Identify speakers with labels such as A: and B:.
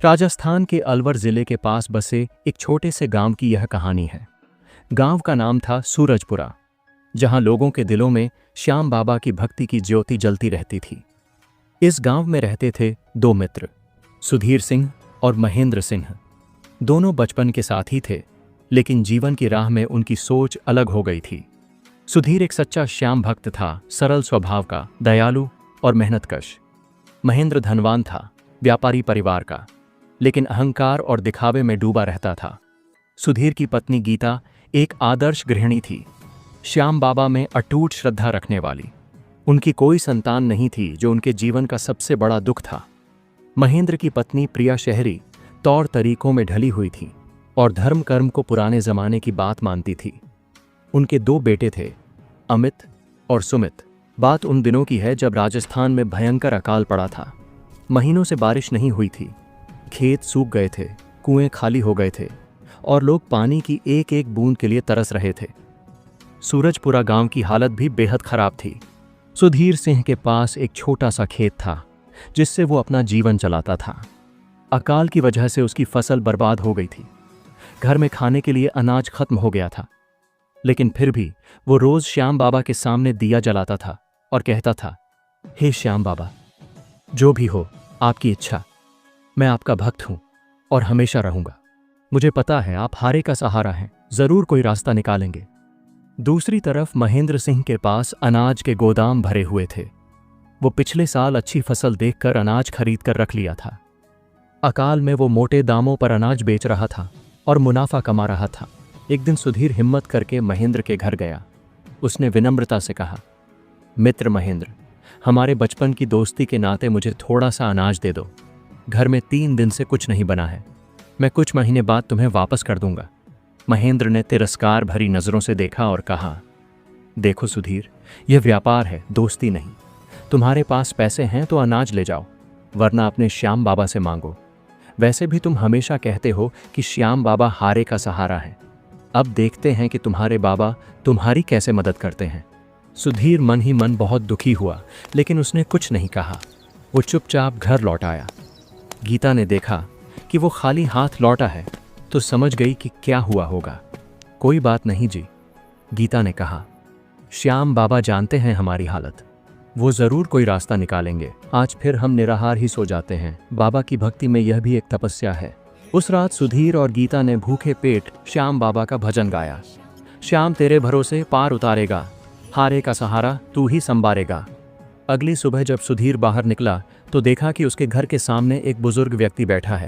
A: राजस्थान के अलवर जिले के पास बसे एक छोटे से गांव की यह कहानी है। गांव का नाम था सूरजपुरा, जहां लोगों के दिलों में श्याम बाबा की भक्ति की ज्योति जलती रहती थी। इस गांव में रहते थे दो मित्र, सुधीर सिंह और महेंद्र सिंह। दोनों बचपन के साथी थे, लेकिन जीवन की राह में उनकी सोच अलग हो गई थी। सुधीर एक सच्चा श्याम भक्त था, सरल स्वभाव का, दयालु और मेहनतकश। महेंद्र धनवान था, व्यापारी परिवार का, लेकिन अहंकार और दिखावे में डूबा रहता था। सुधीर की पत्नी गीता एक आदर्श गृहिणी थी, श्याम बाबा में अटूट श्रद्धा रखने वाली। उनकी कोई संतान नहीं थी, जो उनके जीवन का सबसे बड़ा दुख था। महेंद्र की पत्नी प्रिया शहरी तौर तरीकों में ढली हुई थी और धर्म कर्म को पुराने जमाने की बात मानती थी। उनके दो बेटे थे, अमित और सुमित। बात उन दिनों की है जब राजस्थान में भयंकर अकाल पड़ा था। महीनों से बारिश नहीं हुई थी, खेत सूख गए थे, कुएं खाली हो गए थे और लोग पानी की एक एक बूंद के लिए तरस रहे थे। सूरजपुरा गांव की हालत भी बेहद खराब थी। सुधीर सिंह के पास एक छोटा सा खेत था, जिससे वो अपना जीवन चलाता था। अकाल की वजह से उसकी फसल बर्बाद हो गई थी। घर में खाने के लिए अनाज खत्म हो गया था, लेकिन फिर भी वो रोज श्याम बाबा के सामने दिया जलाता था और कहता था, हे श्याम बाबा, जो भी हो आपकी इच्छा, मैं आपका भक्त हूं और हमेशा रहूंगा। मुझे पता है आप हारे का सहारा हैं, जरूर कोई रास्ता निकालेंगे। दूसरी तरफ महेंद्र सिंह के पास अनाज के गोदाम भरे हुए थे। वो पिछले साल अच्छी फसल देखकर अनाज खरीद कर रख लिया था। अकाल में वो मोटे दामों पर अनाज बेच रहा था और मुनाफा कमा रहा था। एक दिन सुधीर हिम्मत करके महेंद्र के घर गया। उसने विनम्रता से कहा, मित्र महेंद्र, हमारे बचपन की दोस्ती के नाते मुझे थोड़ा सा अनाज दे दो। घर में 3 दिन से कुछ नहीं बना है। मैं कुछ महीने बाद तुम्हें वापस कर दूंगा। महेंद्र ने तिरस्कार भरी नजरों से देखा और कहा, देखो सुधीर, यह व्यापार है, दोस्ती नहीं। तुम्हारे पास पैसे हैं तो अनाज ले जाओ, वरना अपने श्याम बाबा से मांगो। वैसे भी तुम हमेशा कहते हो कि श्याम बाबा हारे का सहारा है। अब देखते हैं कि तुम्हारे बाबा तुम्हारी कैसे मदद करते हैं। सुधीर मन ही मन बहुत दुखी हुआ, लेकिन उसने कुछ नहीं कहा। वो चुपचाप घर लौट आया। गीता ने देखा कि वो खाली हाथ लौटा है तो समझ गई कि क्या हुआ होगा। कोई बात नहीं जी, गीता ने कहा, श्याम बाबा जानते हैं हमारी हालत, वो जरूर कोई रास्ता निकालेंगे। आज फिर हम निराहार ही सो जाते हैं। बाबा की भक्ति में यह भी एक तपस्या है। उस रात सुधीर और गीता ने भूखे पेट श्याम बाबा का भजन गाया। श्याम तेरे भरोसे पार उतारेगा, हारे का सहारा तू ही संभारेगा। अगली सुबह जब सुधीर बाहर निकला तो देखा कि उसके घर के सामने एक बुजुर्ग व्यक्ति बैठा है।